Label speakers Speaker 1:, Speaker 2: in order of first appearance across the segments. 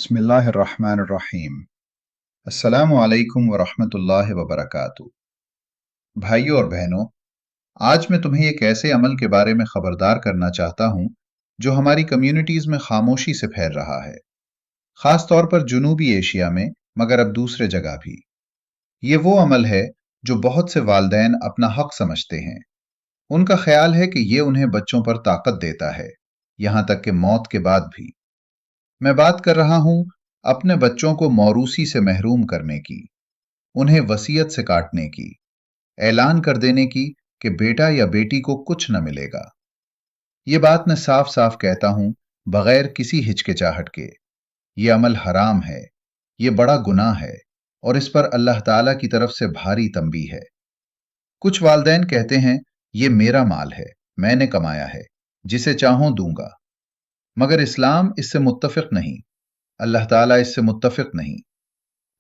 Speaker 1: بسم اللہ الرحمن الرحیم۔ السلام علیکم ورحمۃ اللہ وبرکاتہ۔ بھائیوں اور بہنوں، آج میں تمہیں ایک ایسے عمل کے بارے میں خبردار کرنا چاہتا ہوں جو ہماری کمیونٹیز میں خاموشی سے پھیل رہا ہے، خاص طور پر جنوبی ایشیا میں، مگر اب دوسرے جگہ بھی۔ یہ وہ عمل ہے جو بہت سے والدین اپنا حق سمجھتے ہیں۔ ان کا خیال ہے کہ یہ انہیں بچوں پر طاقت دیتا ہے، یہاں تک کہ موت کے بعد بھی۔ میں بات کر رہا ہوں اپنے بچوں کو موروثی سے محروم کرنے کی، انہیں وصیت سے کاٹنے کی، اعلان کر دینے کی کہ بیٹا یا بیٹی کو کچھ نہ ملے گا۔ یہ بات میں صاف صاف کہتا ہوں، بغیر کسی ہچکچاہٹ کے، یہ عمل حرام ہے، یہ بڑا گناہ ہے، اور اس پر اللہ تعالیٰ کی طرف سے بھاری تنبیہ ہے۔ کچھ والدین کہتے ہیں یہ میرا مال ہے، میں نے کمایا ہے، جسے چاہوں دوں گا، مگر اسلام اس سے متفق نہیں، اللہ تعالیٰ اس سے متفق نہیں۔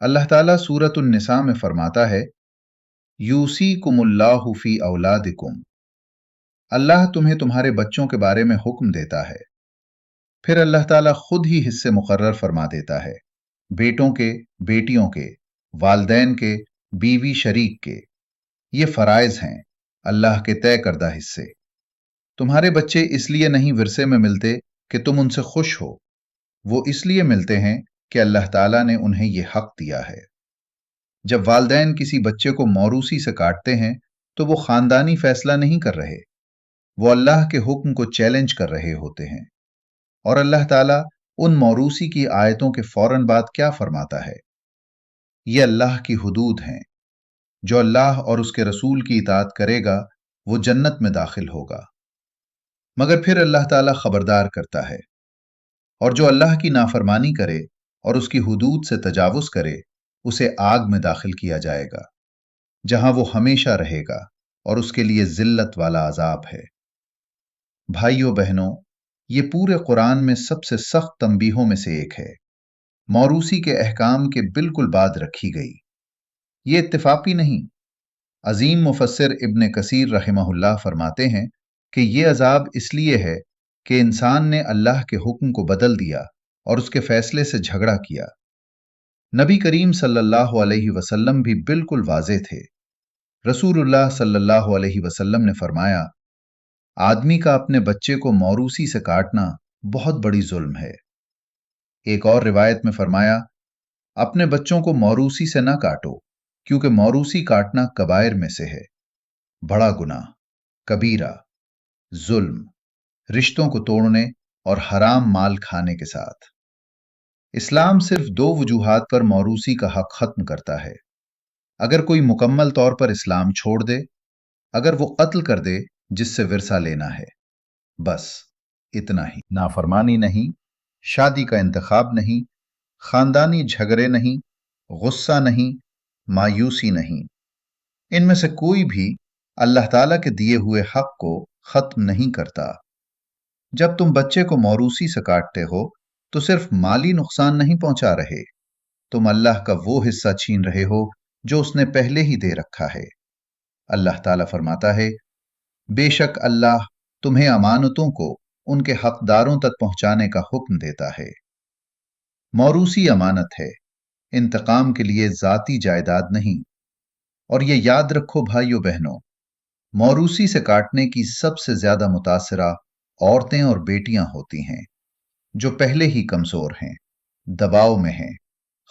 Speaker 1: اللہ تعالیٰ سورۃ النساء میں فرماتا ہے، یوصیکم اللہ فی اولادکم، اللہ تمہیں تمہارے بچوں کے بارے میں حکم دیتا ہے۔ پھر اللہ تعالیٰ خود ہی حصے مقرر فرما دیتا ہے، بیٹوں کے، بیٹیوں کے، والدین کے، بیوی شریک کے۔ یہ فرائض ہیں، اللہ کے طے کردہ حصے۔ تمہارے بچے اس لیے نہیں ورثے میں ملتے کہ تم ان سے خوش ہو، وہ اس لیے ملتے ہیں کہ اللہ تعالیٰ نے انہیں یہ حق دیا ہے۔ جب والدین کسی بچے کو موروثی سے کاٹتے ہیں تو وہ خاندانی فیصلہ نہیں کر رہے، وہ اللہ کے حکم کو چیلنج کر رہے ہوتے ہیں۔ اور اللہ تعالیٰ ان موروثی کی آیتوں کے فوراً بعد کیا فرماتا ہے؟ یہ اللہ کی حدود ہیں، جو اللہ اور اس کے رسول کی اطاعت کرے گا وہ جنت میں داخل ہوگا۔ مگر پھر اللہ تعالیٰ خبردار کرتا ہے، اور جو اللہ کی نافرمانی کرے اور اس کی حدود سے تجاوز کرے اسے آگ میں داخل کیا جائے گا، جہاں وہ ہمیشہ رہے گا، اور اس کے لیے ذلت والا عذاب ہے۔ بھائیوں بہنوں، یہ پورے قرآن میں سب سے سخت تنبیہوں میں سے ایک ہے، موروثی کے احکام کے بالکل بعد رکھی گئی۔ یہ اتفاقی نہیں۔ عظیم مفسر ابن کثیر رحمہ اللہ فرماتے ہیں کہ یہ عذاب اس لیے ہے کہ انسان نے اللہ کے حکم کو بدل دیا اور اس کے فیصلے سے جھگڑا کیا۔ نبی کریم صلی اللہ علیہ وسلم بھی بالکل واضح تھے۔ رسول اللہ صلی اللہ علیہ وسلم نے فرمایا، آدمی کا اپنے بچے کو موروثی سے کاٹنا بہت بڑی ظلم ہے۔ ایک اور روایت میں فرمایا، اپنے بچوں کو موروثی سے نہ کاٹو، کیونکہ موروثی کاٹنا کبائر میں سے ہے، بڑا گناہ، کبیرہ، ظلم، رشتوں کو توڑنے اور حرام مال کھانے کے ساتھ۔ اسلام صرف دو وجوہات پر موروثی کا حق ختم کرتا ہے: اگر کوئی مکمل طور پر اسلام چھوڑ دے، اگر وہ قتل کر دے جس سے ورثہ لینا ہے، بس اتنا ہی۔ نافرمانی نہیں، شادی کا انتخاب نہیں، خاندانی جھگڑے نہیں، غصہ نہیں، مایوسی نہیں، ان میں سے کوئی بھی اللہ تعالیٰ کے دیے ہوئے حق کو ختم نہیں کرتا۔ جب تم بچے کو موروثی سے کاٹتے ہو تو صرف مالی نقصان نہیں پہنچا رہے، تم اللہ کا وہ حصہ چھین رہے ہو جو اس نے پہلے ہی دے رکھا ہے۔ اللہ تعالیٰ فرماتا ہے، بے شک اللہ تمہیں امانتوں کو ان کے حقداروں تک پہنچانے کا حکم دیتا ہے۔ موروثی امانت ہے، انتقام کے لیے ذاتی جائیداد نہیں۔ اور یہ یاد رکھو بھائیو بہنوں، موروثی سے کاٹنے کی سب سے زیادہ متاثرہ عورتیں اور بیٹیاں ہوتی ہیں، جو پہلے ہی کمزور ہیں، دباؤ میں ہیں،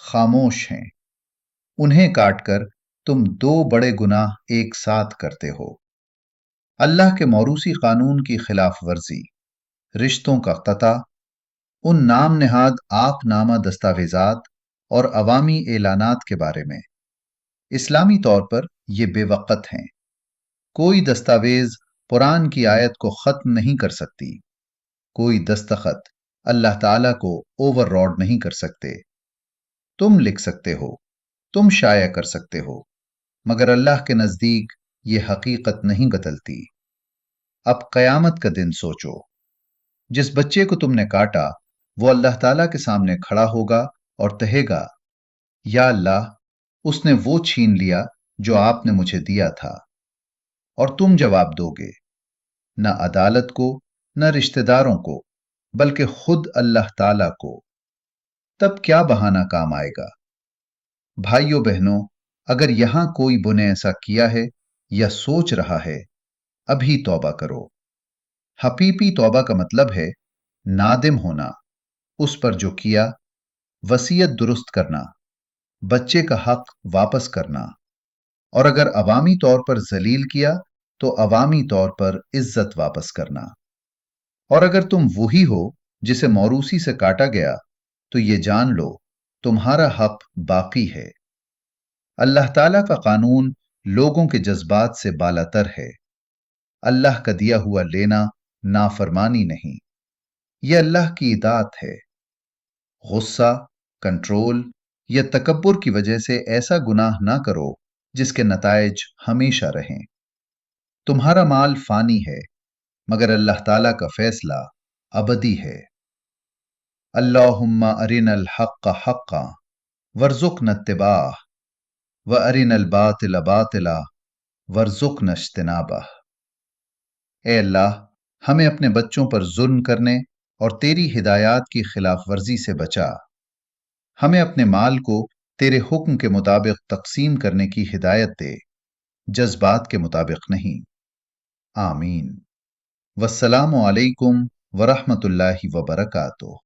Speaker 1: خاموش ہیں۔ انہیں کاٹ کر تم دو بڑے گناہ ایک ساتھ کرتے ہو: اللہ کے موروثی قانون کی خلاف ورزی، رشتوں کا قطع، ان نام نہاد عاق نامہ دستاویزات اور عوامی اعلانات کے بارے میں۔ اسلامی طور پر یہ بے وقت ہیں۔ کوئی دستاویز قرآن کی آیت کو ختم نہیں کر سکتی، کوئی دستخط اللہ تعالیٰ کو اوور راڈ نہیں کر سکتے۔ تم لکھ سکتے ہو، تم شائع کر سکتے ہو، مگر اللہ کے نزدیک یہ حقیقت نہیں بدلتی۔ اب قیامت کا دن سوچو، جس بچے کو تم نے کاٹا وہ اللہ تعالیٰ کے سامنے کھڑا ہوگا اور کہے گا، یا اللہ، اس نے وہ چھین لیا جو آپ نے مجھے دیا تھا۔ اور تم جواب دو گے، نہ عدالت کو، نہ رشتہ داروں کو، بلکہ خود اللہ تعالیٰ کو۔ تب کیا بہانہ کام آئے گا؟ بھائیوں بہنوں، اگر یہاں کوئی نے ایسا کیا ہے یا سوچ رہا ہے، ابھی توبہ کرو۔ حقیقی توبہ کا مطلب ہے نادم ہونا اس پر جو کیا، وصیت درست کرنا، بچے کا حق واپس کرنا، اور اگر عوامی طور پر ذلیل کیا تو عوامی طور پر عزت واپس کرنا۔ اور اگر تم وہی ہو جسے موروثی سے کاٹا گیا تو یہ جان لو تمہارا حق باقی ہے۔ اللہ تعالیٰ کا قانون لوگوں کے جذبات سے بالاتر ہے۔ اللہ کا دیا ہوا لینا نافرمانی نہیں، یہ اللہ کی اطاعت ہے۔ غصہ، کنٹرول یا تکبر کی وجہ سے ایسا گناہ نہ کرو جس کے نتائج ہمیشہ رہیں۔ تمہارا مال فانی ہے، مگر اللہ تعالیٰ کا فیصلہ ابدی ہے۔ اللہم ارنا الحق حقا وارزقنا اتباعہ وارنا الباطل باطلا وارزقنا اجتنابہ۔ اے اللہ، ہمیں اپنے بچوں پر ظلم کرنے اور تیری ہدایات کی خلاف ورزی سے بچا۔ ہمیں اپنے مال کو تیرے حکم کے مطابق تقسیم کرنے کی ہدایت دے، جذبات کے مطابق نہیں۔ آمین۔ والسلام علیکم ورحمۃ اللہ وبرکاتہ۔